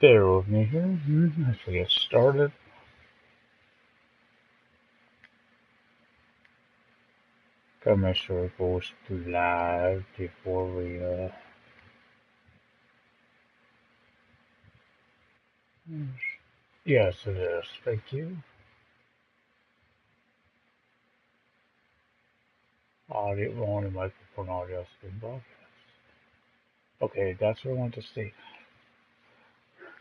Bear with me here. Let's get started. Gotta make sure it goes to live before we, yes, it is. Thank you. Audio, only microphone audio, screen broadcast. Okay, that's what I want to see.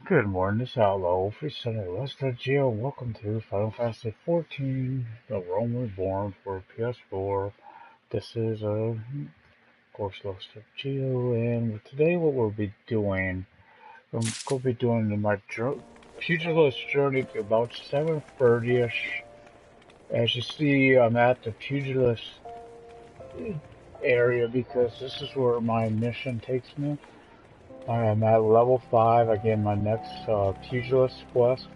Good morning, this is Outlaw Free Sunday West Geo. Welcome to Final Fantasy 14, The Realm Reborn for PS4. This is, of course, Lost of Geo, and today what we'll be doing, I'm going to be doing my Pugilist journey about 7:30ish. As you see, I'm at the Pugilist area because this is where my mission takes me. I am at level 5. I get my next Pugilist quest.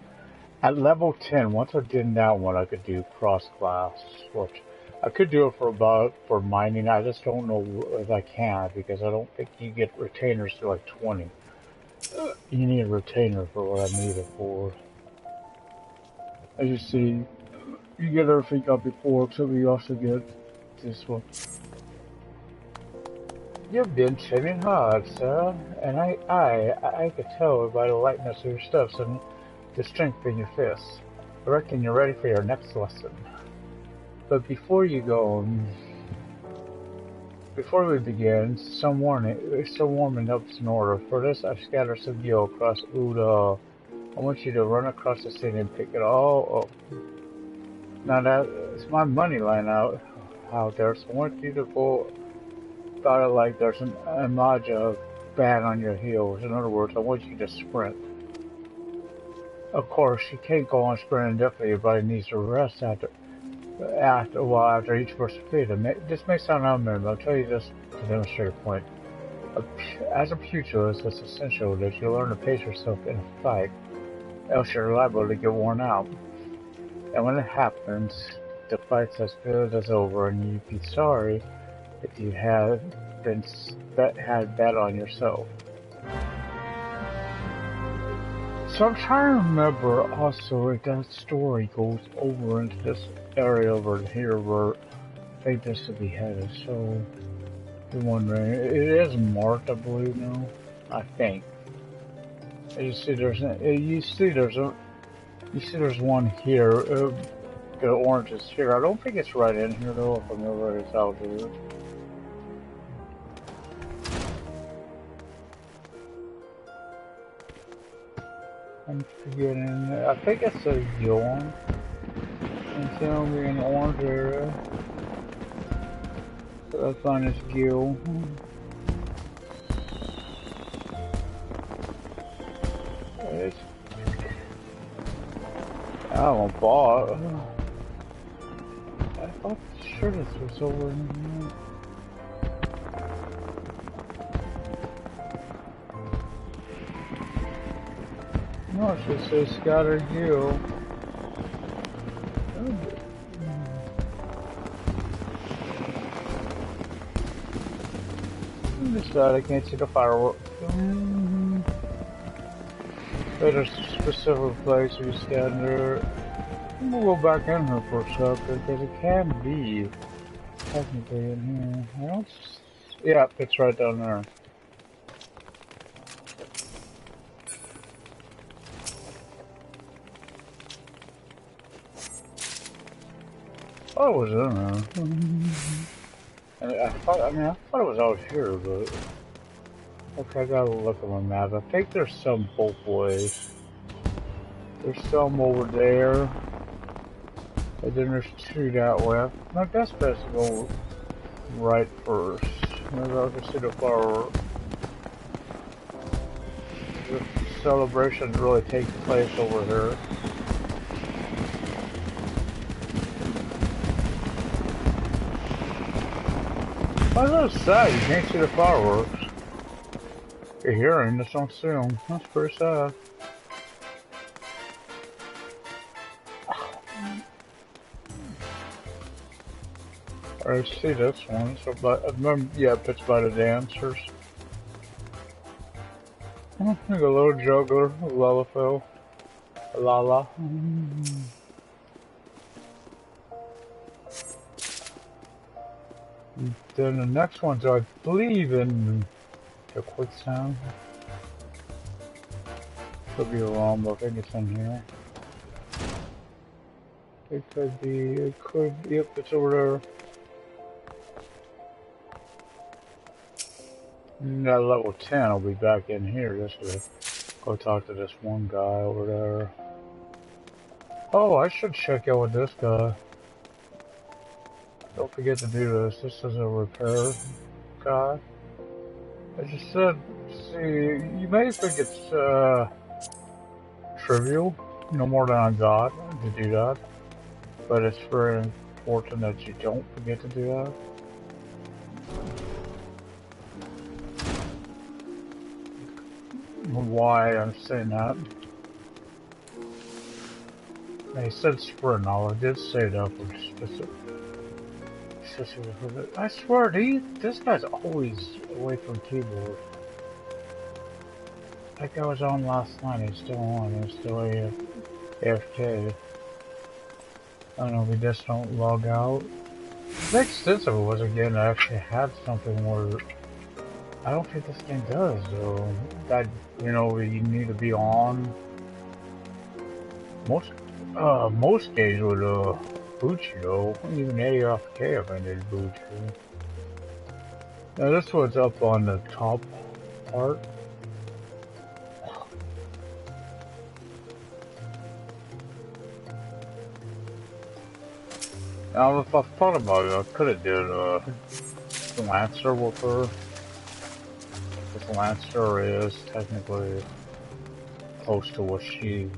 At level 10, once I did that one, I could do cross-class, which I could do it for mining. I just don't know if I can because I don't think you get retainers to like 20. You need a retainer for what I need it for. As you see, you get everything up before, so we also get this one. You've been training hard, sir, and I could tell by the lightness of your steps and the strength in your fists. I reckon you're ready for your next lesson. But before you go, before we begin, some warming up's in order. For this, I've scattered some gil across Uda. I want you to run across the city and pick it all up. Now that it's my money line out there, so I want you to go about it like there's an Imaja bat on your heels. In other words, I want you to sprint. Of course, you can't go on sprinting indefinitely. Your body needs to rest after a while after each burst of speed. This may sound unfair, I'll tell you this to demonstrate a point. As a pugilist, it's essential that you learn to pace yourself in a fight, else you're liable to get worn out. And when it happens, the fight's as good as over, and you'd be sorry if you had bet on yourself. So I'm trying to remember also if that story goes over into this area over here where I think this would be headed. So you're wondering, it is marked, I believe now. I think. You see, there's one here. The orange is here. I don't think it's right in here though. If I remember it's out here. I'm forgetting. I think it's a yawn. It's gonna be an orange area. So I find this gill. It's, I don't bought. I thought sure this was over in here. No, it just says scattered gill. This side I can't see the fireworks. There's a specific place you stand there. We'll go back in here for a second because it can be technically in here. I don't. Yeah, it's right down there. Oh, it was in there. I thought it was out here, but okay, I gotta look at my map. I think there's some both ways. There's some over there, and then there's two that way. My best bet is to go right first. Maybe I can see the fireworks. The celebrations really take place over here. Why is that sad? You can't see the fireworks. You're hearing, just don't see them. That's pretty sad. I see this one. So, but I remember, yeah, it's by the dancers. Like a little juggler, a Lalafell, a Lala. Then the next one's, I believe, in the quicksand. Could be wrong, but I think it's in here. It could be, yep, it's over there. And at level 10, I'll be back in here just to go talk to this one guy over there. Oh, I should check out with this guy. Don't forget to do this. This is a repair guy. I just said, see, you may think it's trivial, no more than a god to do that, but it's very important that you don't forget to do that. Why I'm saying that? They said sprint, I did say that for specific. I swear, this guy's always away from keyboard. That guy was on last night, he's still on, he's still AFK. I don't know, we just don't log out. The next sense of it was, again, I actually had something where I don't think this game does, though. That, you know, you need to be on. Most games would, boot you, though. Even AFK, if I did boot you. Now, this one's up on the top part. Now, if I thought about it, I could have did, Lancer with her. This Lancer is technically close to what she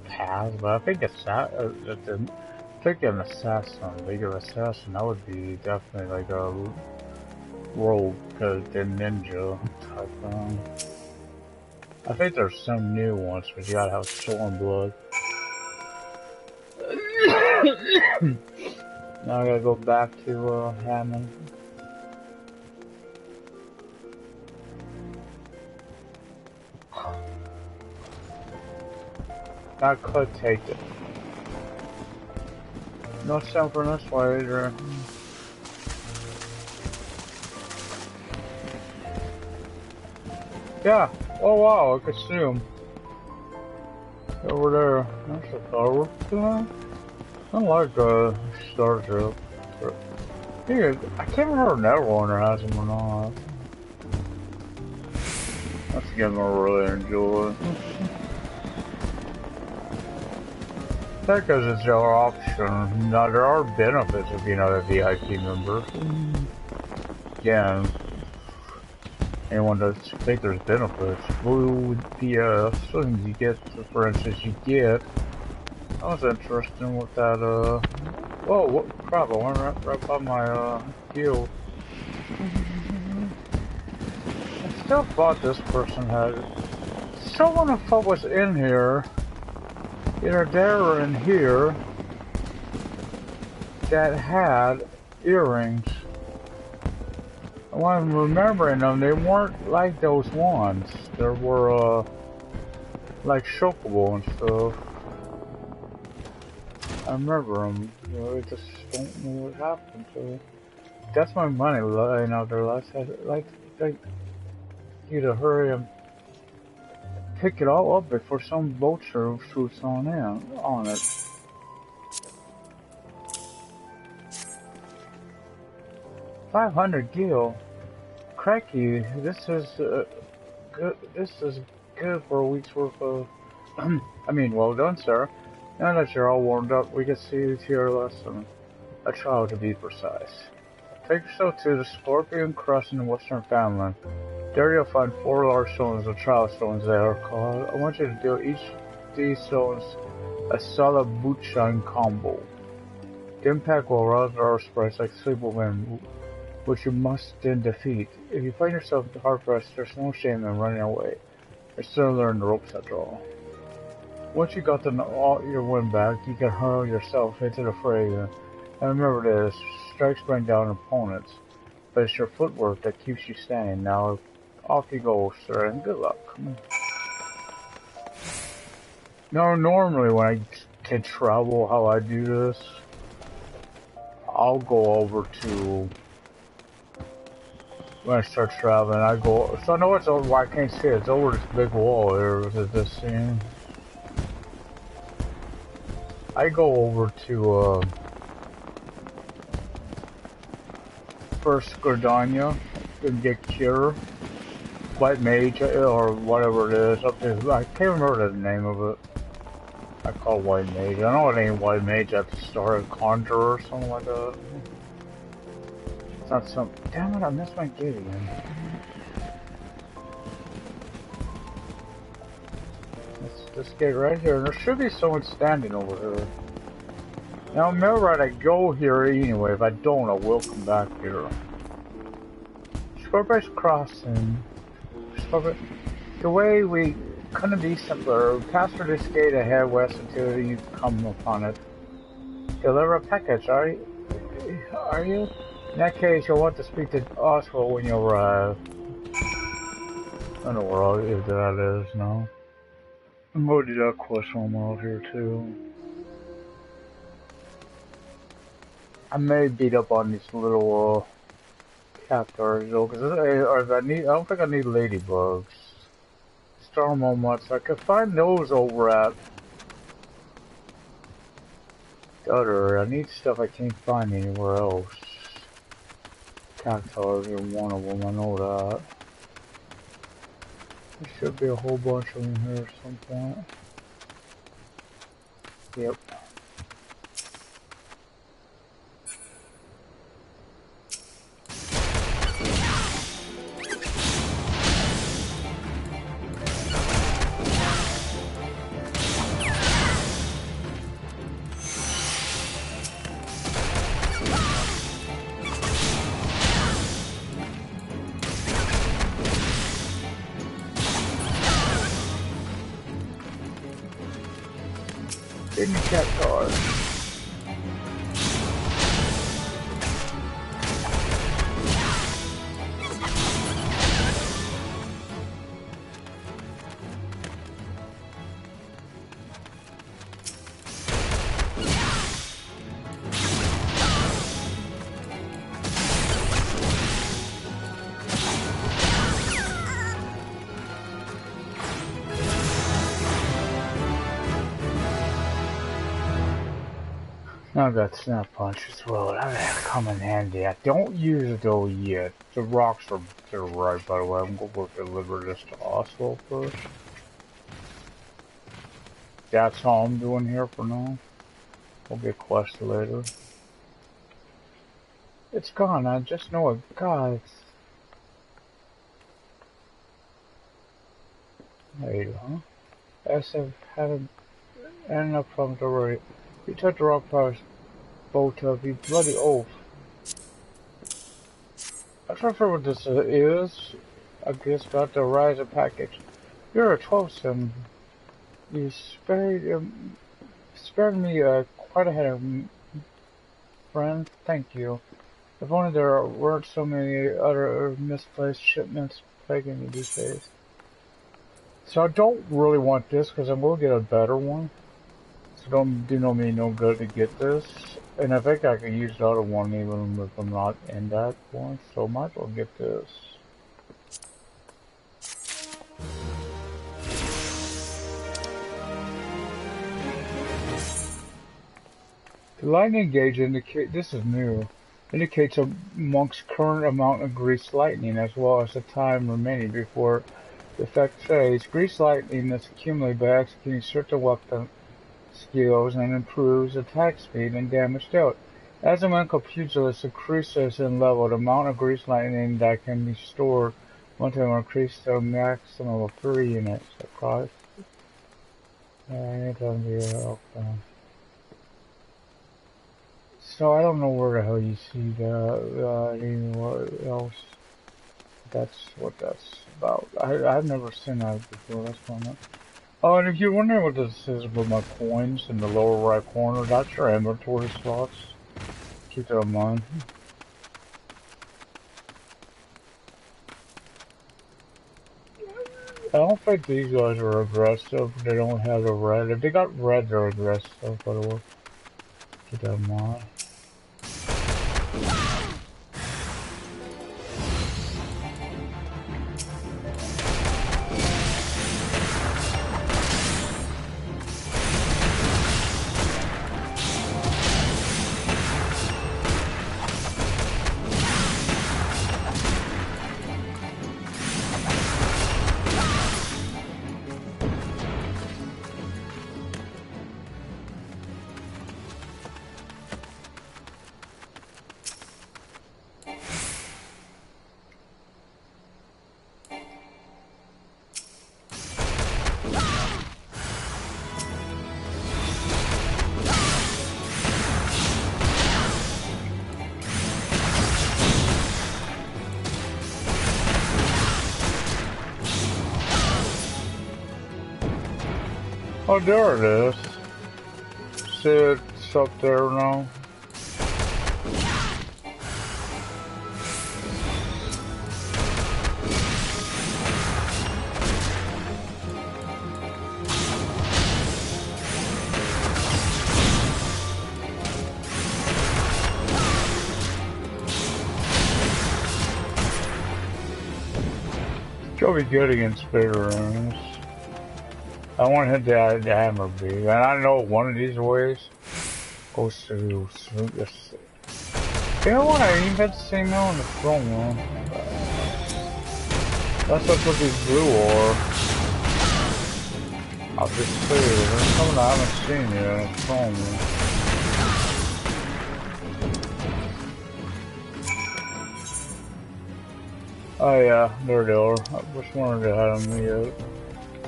has, but I think it's that. I think an assassin, bigger assassin, that would be definitely like a rogue, the ninja type thing. I think there's some new ones, but you gotta have Stormblood. Now I gotta go back to Hammond. I could take it. No sound from this way either. Yeah. Oh wow, I could see him. Over there. That's a tower. I like Starship. Yeah, I can't remember if Neverwinter has him or not. That's a game I really enjoy. Because it's your option. Now, there are benefits of being a VIP member. Again, anyone does think there's benefits. Blue PS, things you get, for instance, you get. That was interesting with that, whoa, what crap, I went right by my, guild. I still thought this person had... Someone I thought was in here. Either there or in here that had earrings. When I'm remembering them, they weren't like those ones. There were like chocobo and stuff. I remember them. You know, I just don't know what happened to it. That's my money lying out there. Like you to hurry and pick it all up before some vulture shoots on it. $500 gil. Cracky, this is good. This is good for a week's worth of. I mean, well done, sir. Now that you're all warmed up, we can see to your lesson. A trial, to be precise. Take yourself to the Scorpion Crest in the Western Family. There you'll find 4 large stones, or trial stones they are called. I want you to deal each of these stones a solid bootshine combo. The impact will arouse our sprites like sleepwomen, which you must then defeat. If you find yourself hard pressed, there's no shame in running away. You're still learning the ropes after all. Once you got all your wind back, you can hurl yourself into the fray. And remember this, strikes bring down opponents, but it's your footwork that keeps you standing. Now, off you go, sir, and good luck. No, normally when I can travel how I do this, I'll go over to, when I start traveling, I go, so I know it's over, well, I can't see it, it's over this big wall here, with this scene. I go over to, first Gardania and get Cure, White Mage, or whatever it is, up there, I can't remember the name of it. I call it White Mage. I know it ain't White Mage at the start of Conjure or something like that. It's not some. Damn it, I missed my gate again. This gate right here. There should be someone standing over here. Now, remember, right, I go here anyway. If I don't, I will come back here. Scorpius Crossing. The way we couldn't be simpler. Pass through this gate ahead west until you come upon it. Deliver a package, are you? In that case, you'll want to speak to Oswald when you arrive. I don't know where that is now. I'm going to do that quest one more over here too. I may beat up on these little captors though, because I don't think I need ladybugs. Storm on much. I could find those over at the other. I need stuff I can't find anywhere else. Cactars are one of them, I know that. There should be a whole bunch of them here at some point. Yep. Hidden cactars. Now I've got Snap Punch as well. That'll come in handy. I don't use it though yet. The rocks are they're right, by the way. I'm going to deliver this to Oswald first. That's all I'm doing here for now. We'll get quested later. It's gone. I just know it. God, it's... There you go. SF haven't had enough problems already. You took the rock powers boat up, you bloody oaf. I'm not sure what this is. I guess about to rise a package. You're a 12-sim. You spared me quite a head of friend. Thank you. If only there weren't so many other misplaced shipments plaguing me these days. So I don't really want this because I will get a better one. So don't do me no good to get this. And I think I could use the other one even if I'm not in that one. So I might as well get this. The lightning gauge this is new, indicates a monk's current amount of greased lightning as well as the time remaining before the effect fades. Greased lightning is accumulated by executing certain weapon skills and improves attack speed and damage dealt. As a mental pugilist increases in level, the amount of greased lightning that can be stored once will increase to a maximum of 3 units across. So I don't know where the hell you see that anywhere else. That's what that's about. I've never seen that before. That's fun. Oh, and if you're wondering what this is with my coins in the lower right corner, that's your inventory slots. Keep that in mind. I don't think these guys are aggressive. They don't have the red. If they got red, they're aggressive. But we'll keep that in mind. Oh, there it is. See, it's up there now. She'll be good against bigger rooms. I want to hit the hammer big, and I know one of these ways goes through this. You know what? I even had to say no on the throne room. That's what these blue are. I'll just say there's something I haven't seen yet on the throne room. Oh yeah, there they are. I was wondering if they had them yet.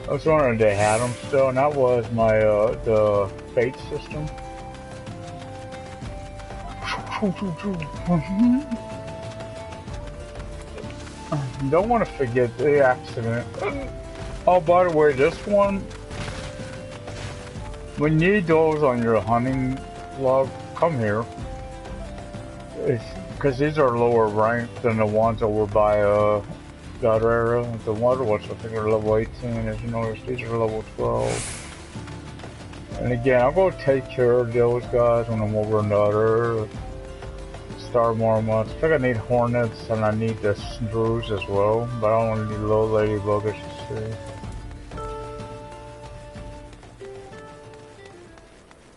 I was wondering if they had them still, and that was my, the fate system. Don't want to forget the accident. Oh, by the way, this one, when you need those on your hunting log, come here. It's because these are lower ranked than the ones over by, the other area. The water ones, I think, are level 18. As you notice, these are level 12. And again, I'm going to take care of those guys when I'm over in the other star more months. I think I need hornets and I need the shrews as well, but I don't need little ladybug, I should say.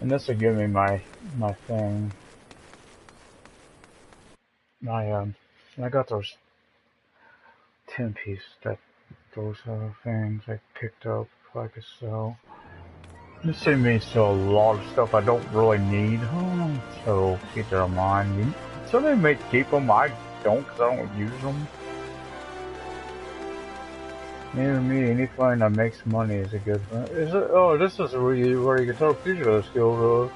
And this will give me my thing. I got those 10 piece those things I picked up if I could sell. This seems me sell a lot of stuff I don't really need, so keep that in mind. Some they may keep them, I don't because I don't use them. Neither me, anything that makes money is a good thing. Is it? Oh, this is where you can tell Pugilist skill.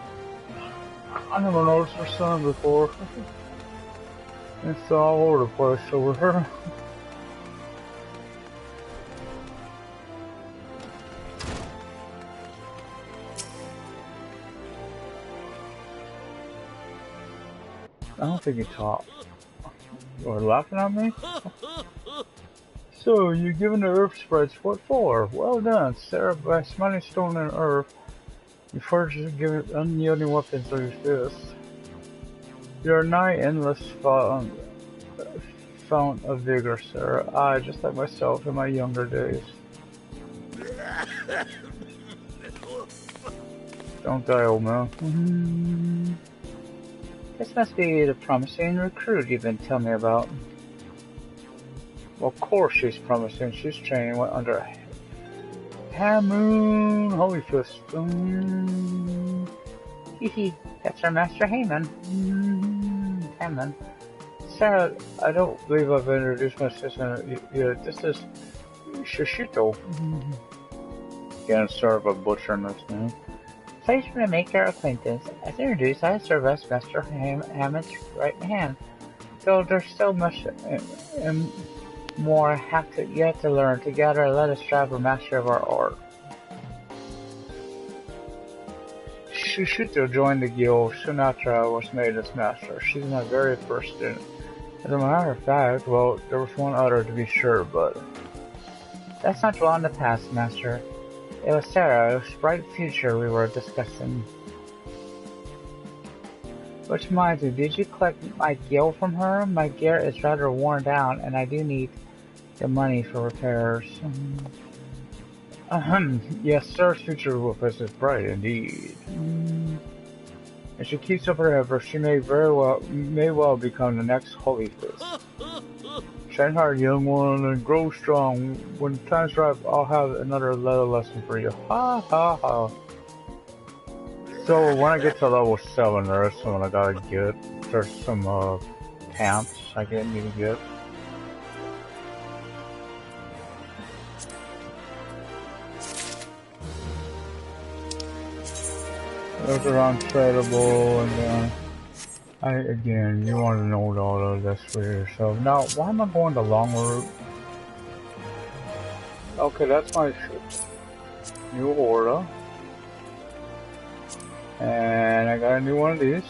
I never noticed her son before. It's all over the place over here. I don't think he talked. You're laughing at me? So, you're giving the earth spreads. What for? Well done, Sarah. By smiling stone and earth, you first give it unyielding weapons to your fists. You're a nigh endless fount of vigor, Sarah. I, just like myself in my younger days. Don't die, old man. This must be the promising recruit you've been telling me about. Well, of course she's promising. She's training under Hamoon Holy Fist. Hee, that's our Master Haman. Haman. Sarah, I don't believe I've introduced my sister yet. This is Shishito. Again, sorry about butchering this name. Pleasure to make your acquaintance. As introduced, I serve as Master Hammond's right hand. Though there's so much more yet to learn. Together, let us strive for mastery of our art. Shishito joined the guild soon after I was made its master. She's my very first student. As a matter of fact, well, there was one other to be sure, but Let's not dwell on the past, Master. It was Sarah's bright future we were discussing. Which reminds me, did you collect my gear from her? My gear is rather worn down, and I do need the money for repairs. Yes, Sarah's future with us is bright indeed. If she keeps up her efforts, she may well become the next Holy Fist. Shine hard, young one, and grow strong. When time's right, I'll have another leather lesson for you. Ha ha ha. So when I get to level 7, there's someone I gotta get. There's some pants I need to get. Those are untradeable, and again, you want to know all of this for yourself. Now, why am I going the long route? Okay, that's my new order. And I got a new one of these.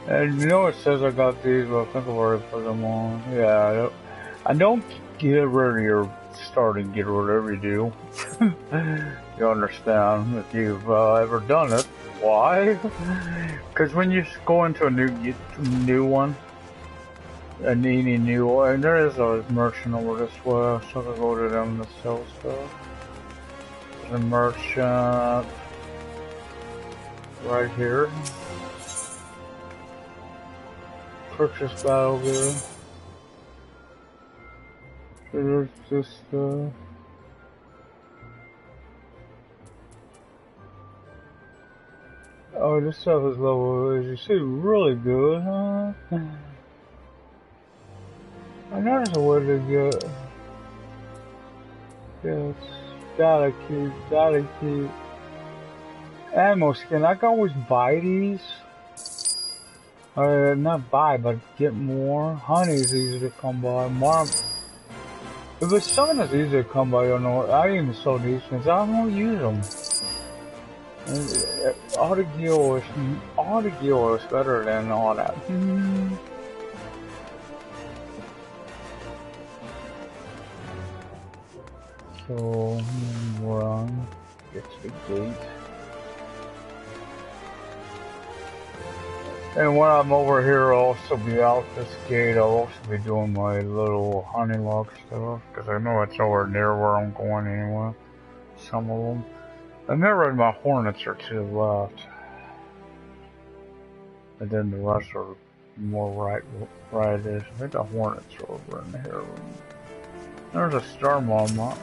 And you know it says I got these, but I think I've already put them on. Yeah, I don't get rid of your starting get whatever you do. You understand if you've ever done it. Why? Because when you go into a new one, any new one, and there is a merchant over this way, so I go to them to sell stuff. There's a merchant right here. Purchase battle gear. There's just oh, this stuff is level, as you see, really good, huh? I noticed a way to get. Yes, gotta keep. Ammo skin, I can always buy these. Or not buy, but get more. Honey's easy to come by. More. If it's something that's easy to come by, I don't know. I even sell these things. I don't use them. All the gear is better than all that. So, run. Get to the gate. And when I'm over here, I'll also be out this gate. I'll also be doing my little honey log stuff, because I know it's over near where I'm going anyway. Some of them. And there my hornets are to the left. And then the rest are more right-ish. I think the hornets are over in here. There's a star mama.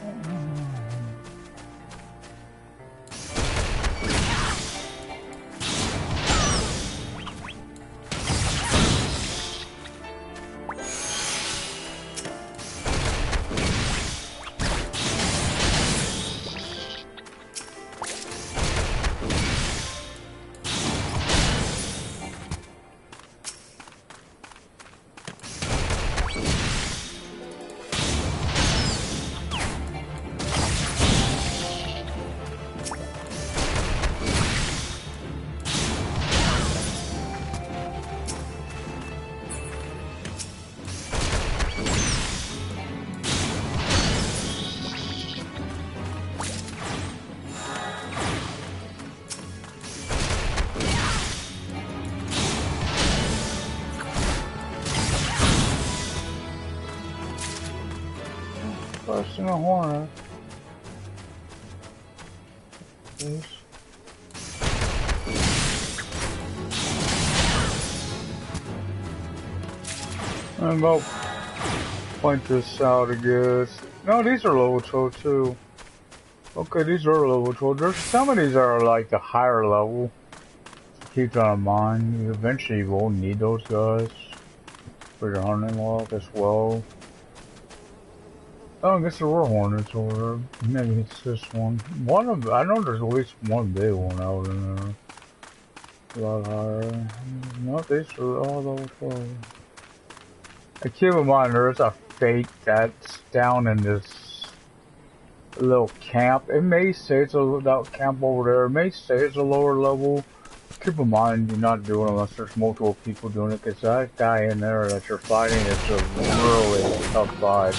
Busting a hornet. Please. I'm about to point this out again. No, these are level 12 too. Okay, these are level 12. There's some of these are like the higher level. Keep that in mind. Eventually you will need those guys for your hunting log as well. Oh, I guess there were hornets over there. Maybe it's this one. I know there's at least one big one out in there. A lot higher. No, these are all level 12. And keep in mind, there's a fake that's down in this little camp. It may say it's that camp over there. It may say it's a lower level, Keep in mind, you're not doing it unless there's multiple people doing it, because that guy in there that you're fighting is a really tough fight.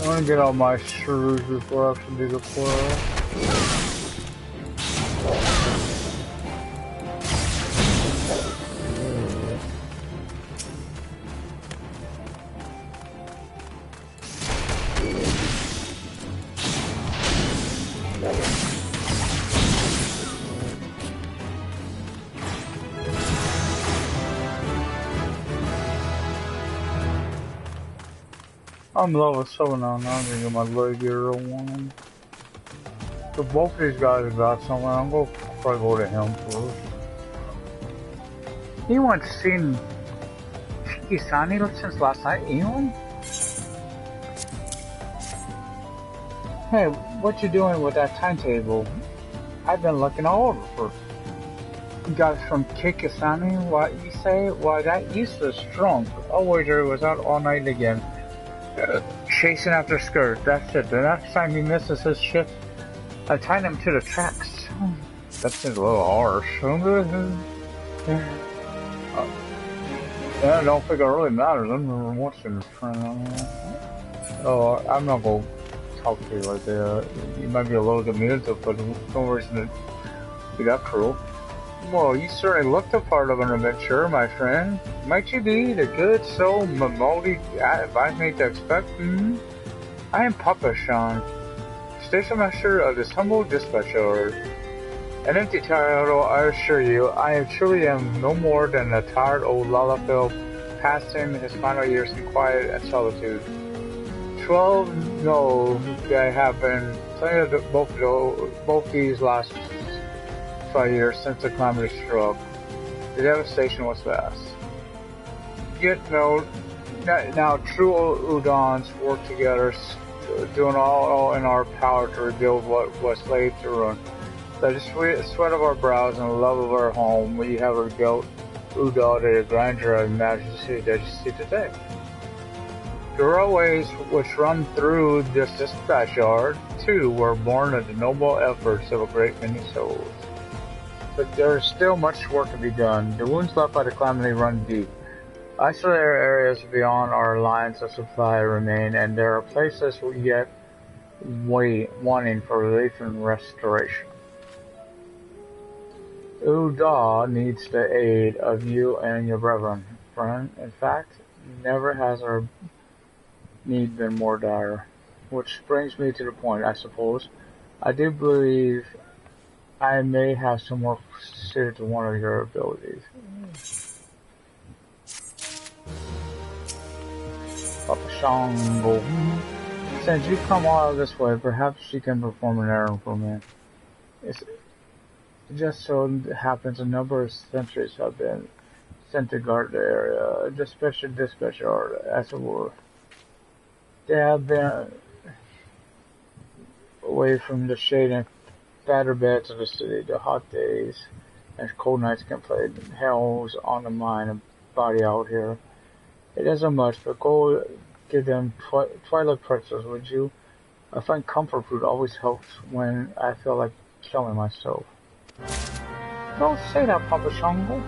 I'm gonna get all my shrews before I actually do the plural. I'm level 7 now, now I'm gonna get my leg gear on. So both of these guys got something, I'm gonna probably go to him first. Anyone's seen Chikisani since last night? Anyone? Hey, what you doing with that timetable? I've been looking all over for guys from Kikisani. What you say? Why that used to strong. Oh wait, there was out all night again. Chasing after skirt. That's it. The next time he misses his shift, I tied him to the tracks. That seems a little harsh. Yeah, I don't think it really matters. I'm watching this friend. Oh, I'm not gonna talk to you like that. You might be a little diminutive, but no reason to be that cruel. Well, you certainly look the part of an adventurer, my friend. Might you be the good soul Mamodi advised me to expect? I am Papa Sean, station master of this humble dispatch yard. An empty title, I assure you. I truly am no more than a tired old Lalafell passing his final years in quiet and solitude. 12 no, there have been plenty of both these last 5 years since the calamity struck. The devastation was vast. Yet now true Udons work together, doing all in our power to rebuild what was laid to ruin. By the sweat of our brows and the love of our home, we have rebuilt Udon to the grandeur and majesty that you see today. The railways which run through this dispatch yard, too, were born of the noble efforts of a great many souls. But there is still much work to be done. The wounds left by the calamity run deep. Isolated areas beyond our lines of supply remain, and there are places we yet wanting for relief and restoration. Uda needs the aid of you and your brethren, friend. In fact, never has our need been more dire. Which brings me to the point, I suppose. I do believe I may have some more suited to one of your abilities. Papa Shango. Since you come all this way, perhaps you can perform an errand for me. It just so happens a number of sentries have been sent to guard the area, the special dispatch yard, as it were. They have been away from the shade and fatter beds of the city. The hot days and cold nights can play hells on the mind and body out here. It isn't much, but go give them twilight pretzels, would you? I find comfort food always helps when I feel like killing myself. Don't say that, Papa Shango.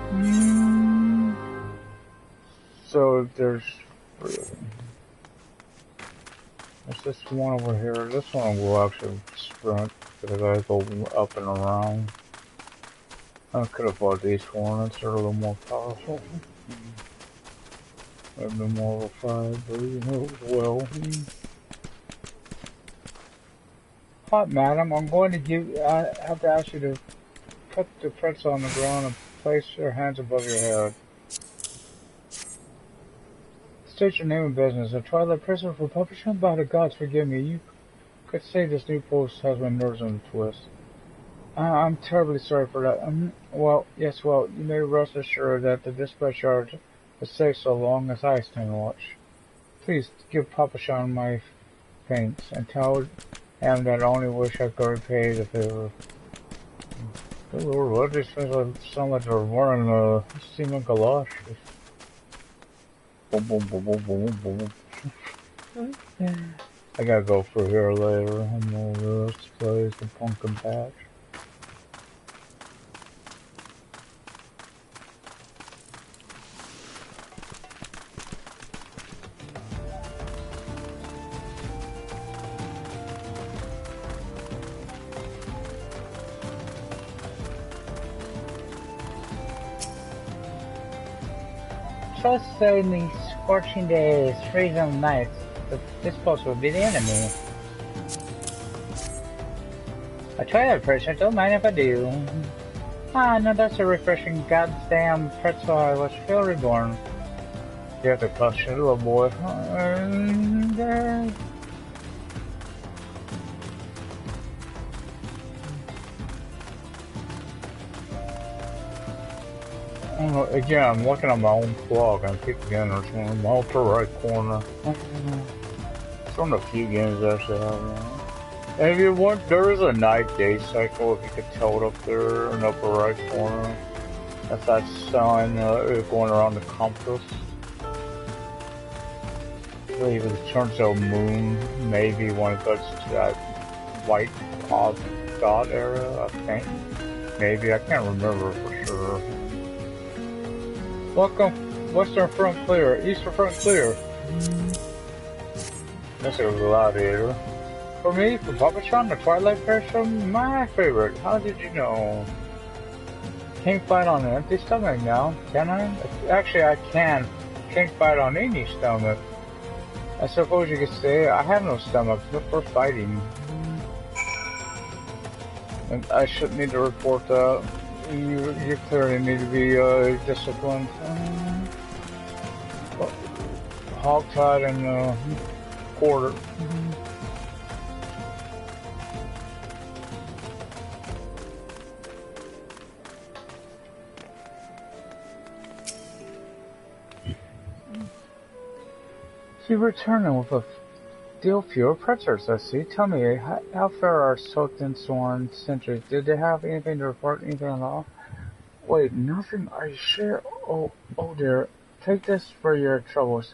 So there's three of them. There's this one over here. This one will actually sprint because I go up and around. I could have bought these hornets. They're a little more powerful. I've been more of a fight, but you know as well. Hi, madam. I'm going to I have to ask you to put the pretzel on the ground and place your hands above your head. State your name and business. A twilight prisoner for publishing? By the gods, forgive me. You could say this new post has my nerves on a twist. I'm terribly sorry for that. Well, you may rest assured that the dispatch yard is safe so long as I stand watch. Please give Papa Sean my thanks and tell him that I only wish I could repay the favor. Good lord, what these things sound like they're wearing semen galoshes. Boom, boom, boom, boom, boom, boom, boom. I gotta go for here later. I'm over this place, the pumpkin patch. Trust in these scorching days, freezing nights, this post will be the enemy. I try that person, don't mind if I do. Ah, no, that's a refreshing goddamn pretzel I was feel reborn. You have to touch it, little boy. Again, I'm looking at my own blog and I keep getting this one in the upper right corner. It's one of the few games I actually have now. And if you want, there is a night-day cycle, if you could tell it up there in the upper right corner. That's that sign going around the compass. I believe it turns to a moon, maybe when it goes to that white odd dot area, I think. Maybe, I can't remember for sure. Welcome, western front clear, eastern front clear. This is a gladiator. For me, for Puppetron, the Twilight person, my favorite. How did you know? Can't fight on an empty stomach now, can I? Actually, I can. Can't fight on any stomach. I suppose you could say I have no stomach, but for fighting. And I shouldn't need to report that. You clearly need to be disciplined. Hogtied and quartered. She's returning with a deal fewer pretzels, I see. Tell me, how far are Sultan Sworn sentries? Did they have anything to report, anything at all? Wait, nothing? Are you sure? Oh dear. Take this for your troubles.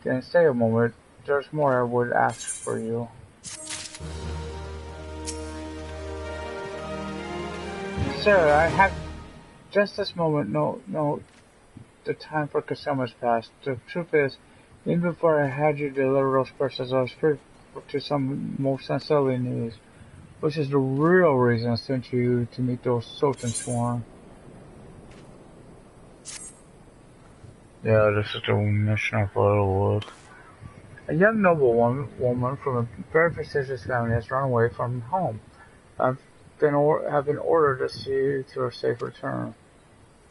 Then stay a moment. There's more I would ask for you. Sir, I have just this moment. No, the time for Kasama's passed. The truth is, even before I had you deliver those parcels, I was free to some most unsettling news, which is the real reason I sent you to meet those Sultan Sworn. Yeah, this is the mission I thought it was. A young noblewoman from a very prestigious family has run away from home. Have been ordered to see you to her safe return.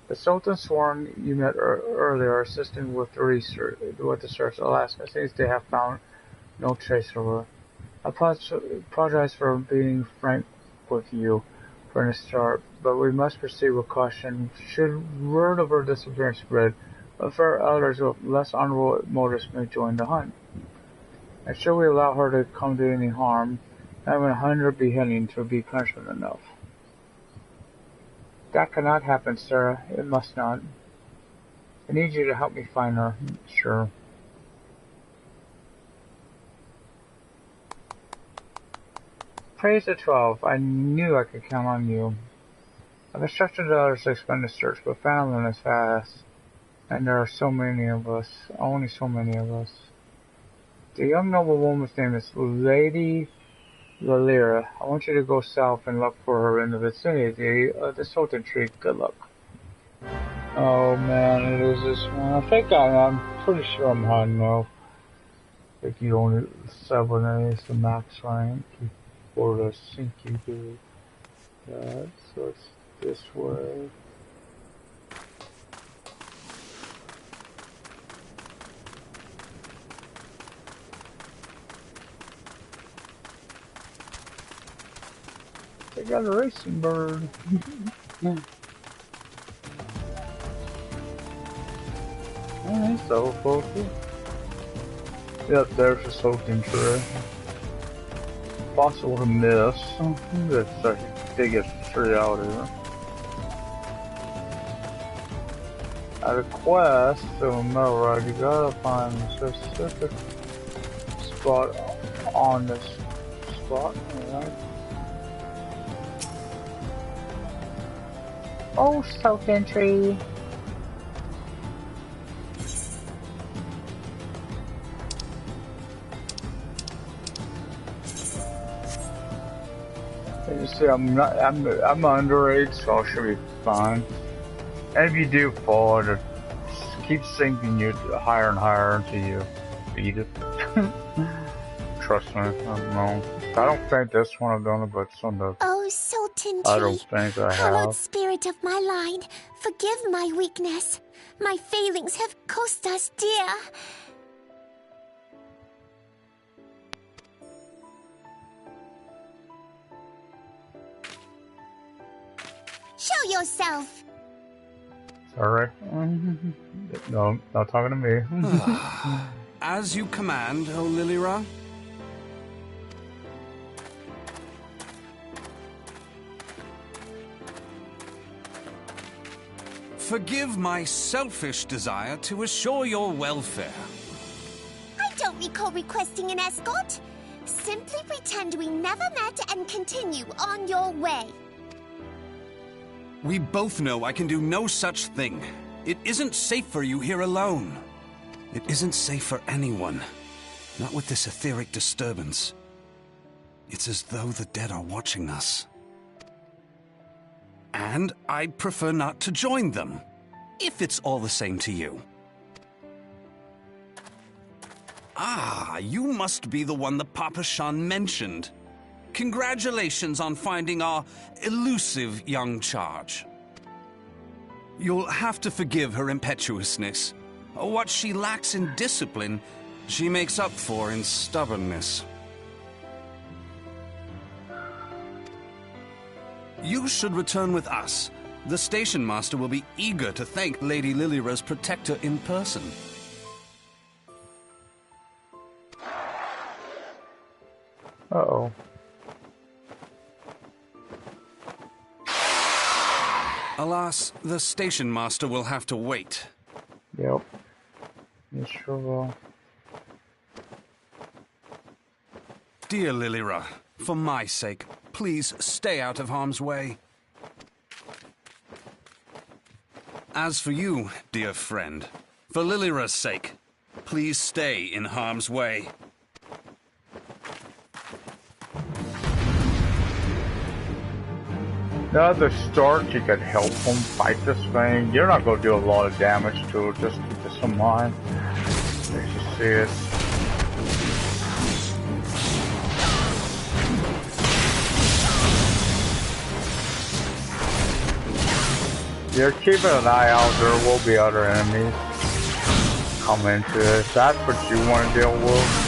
The Sultan Sworn you met earlier are assisting with the search. Alas, it seems they have found no trace of her. I apologize for being frank with you from the start, but we must proceed with caution. Should word of her disappearance spread, affair others with less honorable motives may join the hunt. And should we allow her to come to any harm, having 100 beheadings would be punishment enough. That cannot happen, Sarah. It must not. I need you to help me find her. Sure. Praise the 12. I knew I could count on you. I've instructed the others to expand the search, but finding is fast. And there are so many of us. Only so many of us. The young noblewoman's name is Lady Lalira. I want you to go south and look for her in the vicinity of the Sultan Tree. Good luck. Oh man, it is this one. I think I'm pretty sure I'm high enough. I think you only 7 is the max rank for the Sinky do that. So it's this way. They got a racing bird. Yeah. Oh, he's so focused. Yep, there's a Sultan tree. Possible to miss. That's the biggest tree out here. At a quest to a railroad, you gotta find a specific spot on this spot, alright? Oh, South Entry. You see, I'm underage, so I should be fine. And if you do fall, it keeps sinking you higher and higher until you beat it. Trust me, I don't know. I don't think this one I've done it, but some of the I don't think I have. Hallowed spirit of my line, forgive my weakness. My failings have cost us dear. Show yourself. Sorry. No, not talking to me. As you command, O Lilira. Forgive my selfish desire to assure your welfare. I don't recall requesting an escort. Simply pretend we never met and continue on your way. We both know I can do no such thing. It isn't safe for you here alone. It isn't safe for anyone. Not with this etheric disturbance. It's as though the dead are watching us. And I'd prefer not to join them, if it's all the same to you. Ah, you must be the one the Papa Shan mentioned. Congratulations on finding our elusive young charge. You'll have to forgive her impetuousness. What she lacks in discipline, she makes up for in stubbornness. You should return with us. The station master will be eager to thank Lady Lilira's protector in person. Uh-oh. Alas, the station master will have to wait. Yep. You sure will. Dear Lilira, for my sake, please stay out of harm's way. As for you, dear friend, for Lilira's sake, please stay in harm's way. Now at the start, you could help them fight this thing. You're not going to do a lot of damage to it, just keep this in mind. As you see it. You're keeping an eye out, there will be other enemies come into this. That's what you want to deal with.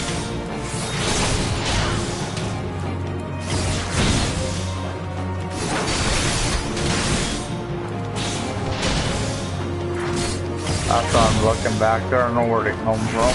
That's why I'm looking back there, I don't know where they come from.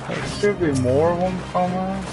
There should be more of them coming.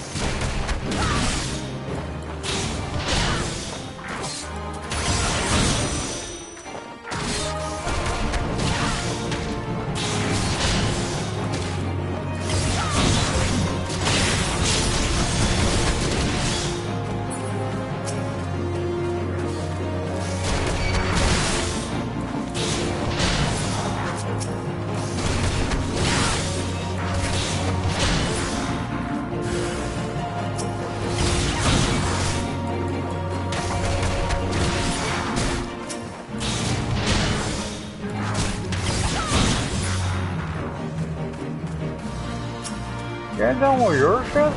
getting done with your shit?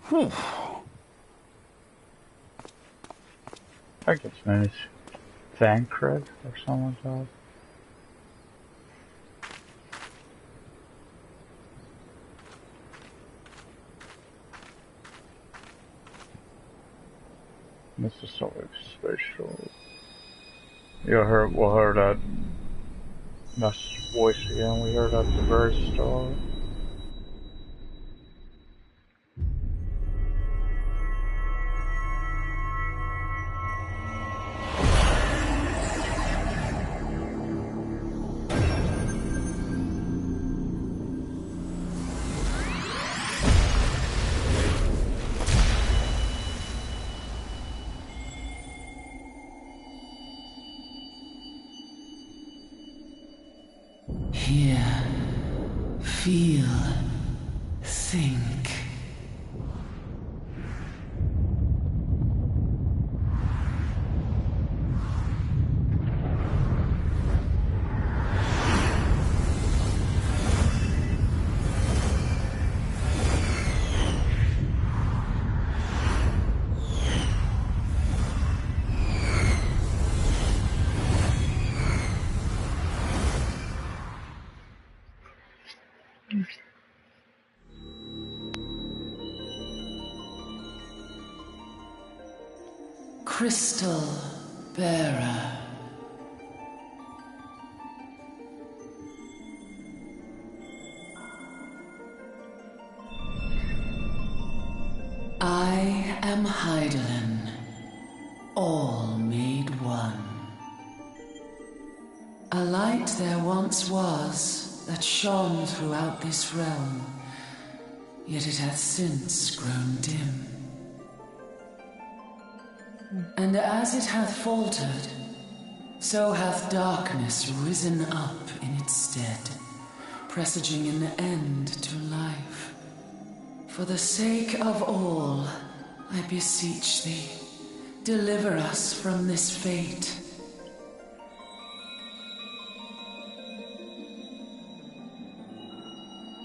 Whew. I guess maybe it's Thancred or something like that. This is so special. You heard, we heard that voice again. We heard at the very start. Hear, feel, think. Crystal Bearer. I am Hydaelyn, all made one. A light there once was that shone throughout this realm, yet it hath since grown dim. And as it hath faltered, so hath darkness risen up in its stead, presaging an end to life. For the sake of all, I beseech thee, deliver us from this fate.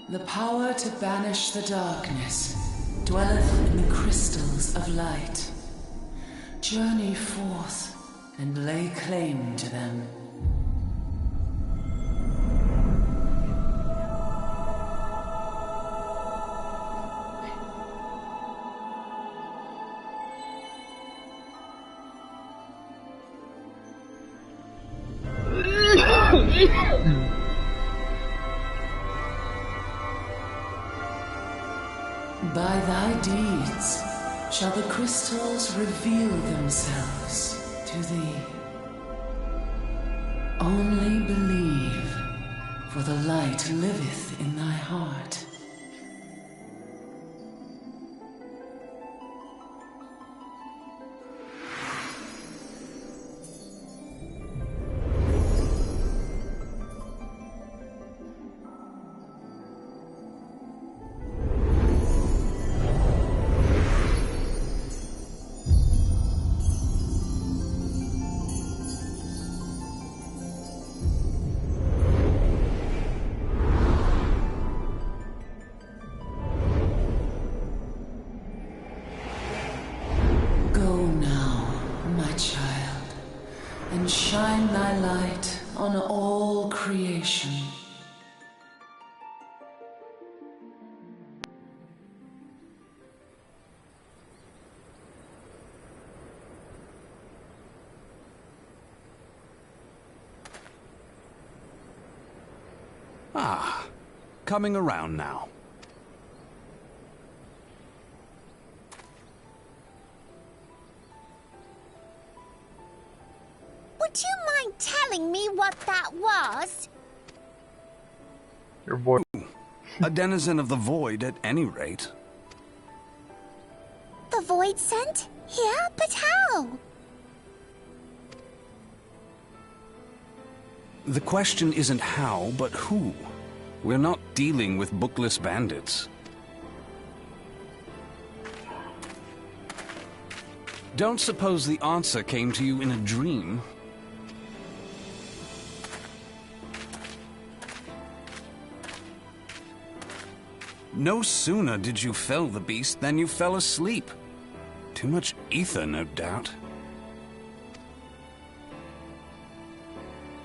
The power to banish the darkness dwelleth in the crystals of light. Journey forth and lay claim to them. By thy deeds shall the crystals reveal themselves to thee. Only believe, for the light liveth in thy heart. Shine thy light on all creation. Ah, coming around now. Would you mind telling me what that was? Your boy. A denizen of the void at any rate. void scent? Here? But how? The question isn't how, but who. We're not dealing with bookless bandits. Don't suppose the answer came to you in a dream. No sooner did you fell the beast than you fell asleep. Too much ether, no doubt.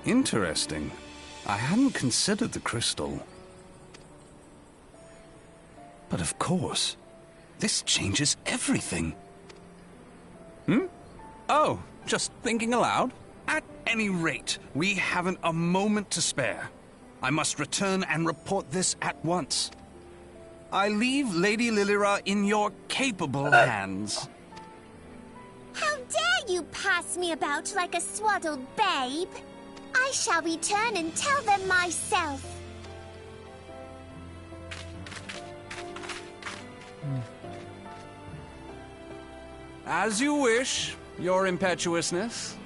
Interesting. I hadn't considered the crystal. But of course, this changes everything. Oh, just thinking aloud? At any rate, we haven't a moment to spare. I must return and report this at once. I leave Lady Lilira in your capable hands. How dare you pass me about like a swaddled babe? I shall return and tell them myself. As you wish, Your Impetuousness.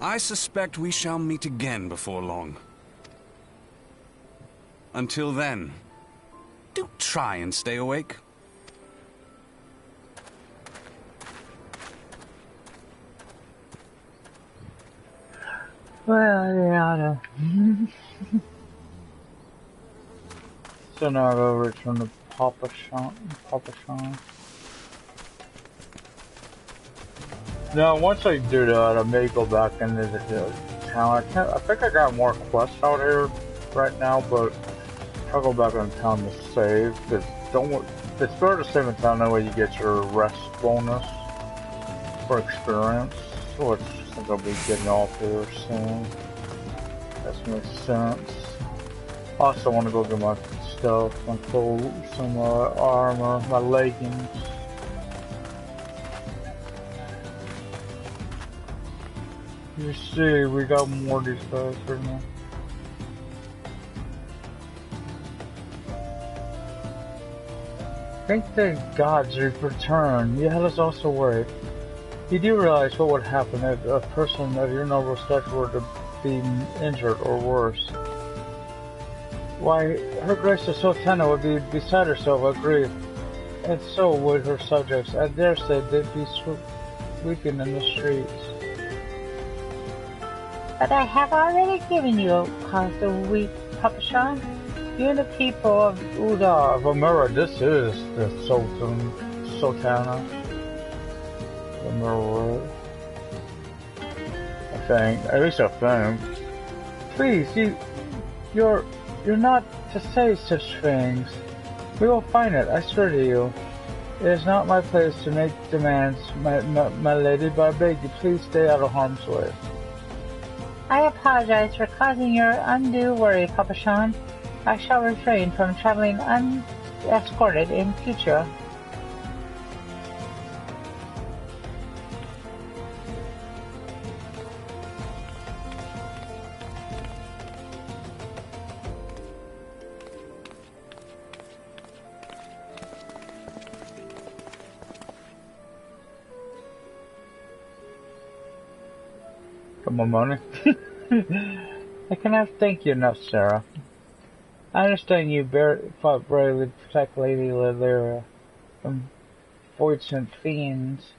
I suspect we shall meet again before long. Until then, do try and stay awake. Well, yeah. So now I go return to Papa Sean. Now, once I do that, I may go back into the town. I think I got more quests out here right now, but I'll go back in town to save. Cause it's better to save in town, that way you get your rest bonus for experience. Which I think I'll be getting off here soon. That makes sense. I also want to go get my stuff, my clothes, some armor, my leggings. You see, we got more of these guys right now. Think the gods return. Yeah, let's also wait. You do realize what would happen if a person of your noble stature were to be injured or worse. Why, her Grace the Sultana would be beside herself with grief, and so would her subjects. I dare say they'd be weeping in the streets. But I have already given you cause to weep, Papa Sean. You and the people of Uda of Amira, this is the Sultana. Amira, I think. At least I think. Please, you're not to say such things. We will find it, I swear to you. It is not my place to make demands, my lady, but I beg you, please stay out of harm's way. I apologize for causing your undue worry, Papa Sean. I shall refrain from traveling unescorted in future. Come on, money. I cannot thank you enough, Sarah. I understand you fought bravely to protect Lady Lilira from void-sent fiends.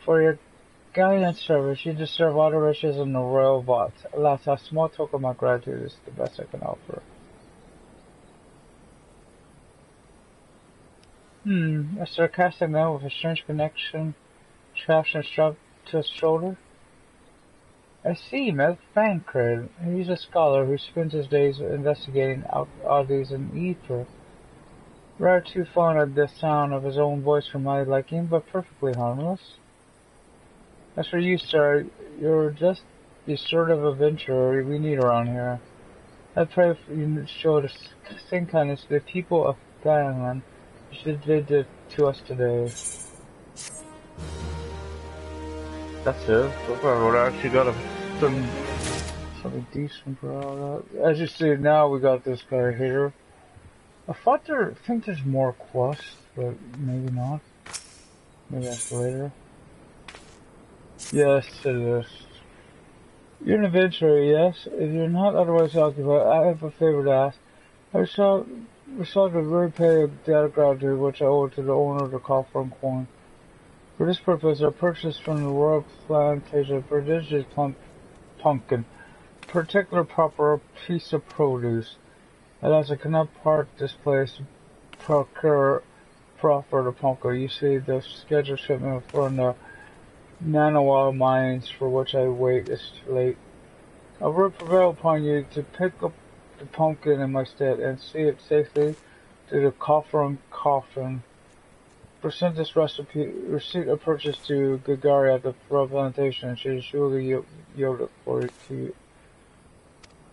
For your gallant service, you deserve all the riches in the royal vault. Alas, a small token of my gratitude is the best I can offer. A sarcastic man with a strange connection strapped to his shoulder? I see, Myth Fancred. He's a scholar who spends his days investigating oddities in ether. Rather too fond of the sound of his own voice for my liking, but perfectly harmless. As for you, sir, you're just the sort of adventurer we need around here. I pray for you to show the same kindness to the people of Thailand as you did to us today. That's it. So far, we actually got something decent for all that. As you see now, we got this guy here. I think there's more quests, but maybe not. Maybe that's later. Yes, it is. You're an adventurer, yes. If you're not otherwise occupied, I have a favor to ask. I sought to repay a debt of gratitude which I owe to the owner of the coffer and coin. For this purpose, I purchased from the royal plantation a prodigious pumpkin, particular proper piece of produce. Alas, I cannot part this place to procure proffer the pumpkin. You see, the scheduled shipment from the nanowire mines for which I wait is too late. I will prevail upon you to pick up the pumpkin in my stead and see it safely to the coffer and coffin. Present this receipt of purchase to Gagaria at the royal plantation, and she will surely yield it for you to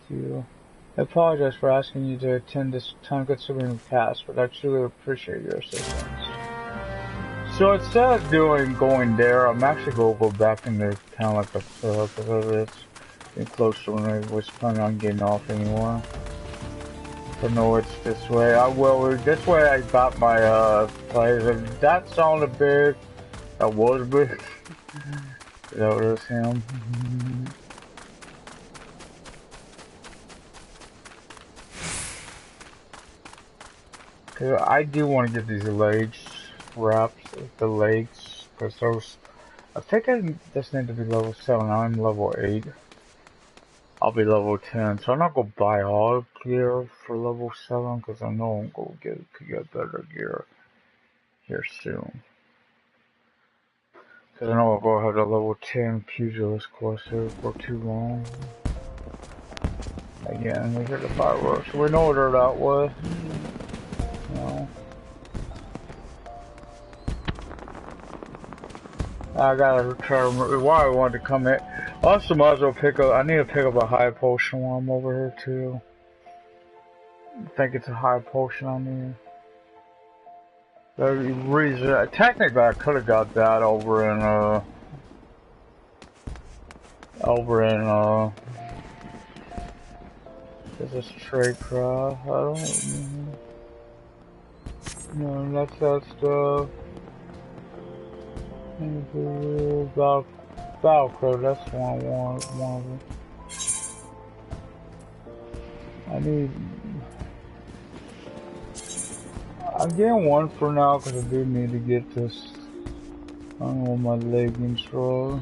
you. I apologize for asking you to attend this time-consuming task, but I truly appreciate your assistance. So instead of going there, I'm actually going to go back into town like I said, because it's getting close to when I was planning on getting off anymore. But no, it's this way. This way I got my place. That sounded big. That was big. That was him. I do want to get these legs wrapped, the legs, because those, I think I just need to be level 7, I'm level 8. I'll be level 10, so I'm not going to buy all gear for level 7, because I know I'm going to get better gear here soon. Because I know I'll go have the level 10 Pugilist course here for too long. Again, we hit the fireworks, we know what that was. No. I gotta try to remember why I wanted to come in. Also, might as well I need to pick up a high potion while I'm over here too. I think it's a high potion I need. The reason, technically I could have got that over in this is trade craft. I don't no, that's that stuff. Battle Crow, that's one of them. I'm getting one for now because I do need to get this. I don't know my leggings for.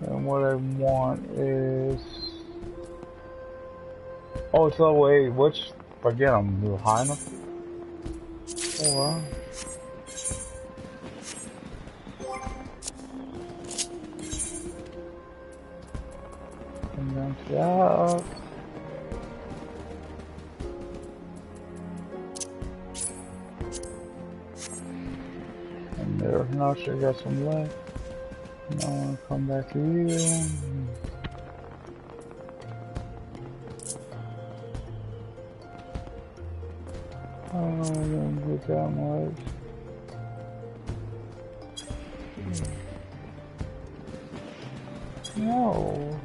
And what I want is... Oh, it's level 8, which, again, I'm a little high enough. Oh, wow. And then that. And there, now she got some left. Now I want to come back to you. I don't know if I'm gonna get that much. No.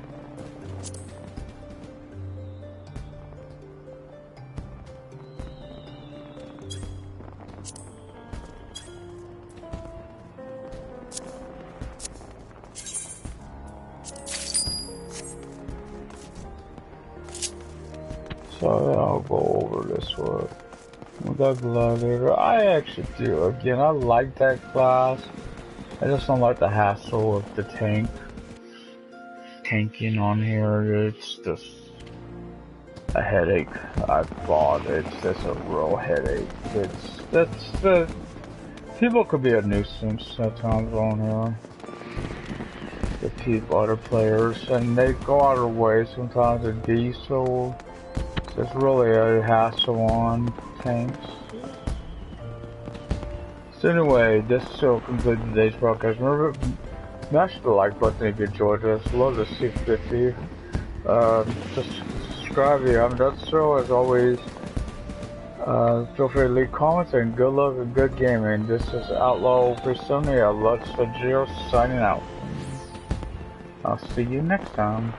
So I'll go over this one. With that gladiator, I actually do. Again, I like that class. I just don't like the hassle of the tanking on here. It's just a headache. I bought it. It's just a real headache. People could be a nuisance at times on here. The other players, and they go out of their way sometimes to be so. It's really a hassle on tanks. So anyway, this will conclude today's broadcast. Remember, smash the like button if you enjoyed this. Love the C50. Just subscribe if you haven't done so. As always, feel free to leave comments and good luck and good gaming. This is Outlaw Persona. Let's Zero signing out. I'll see you next time.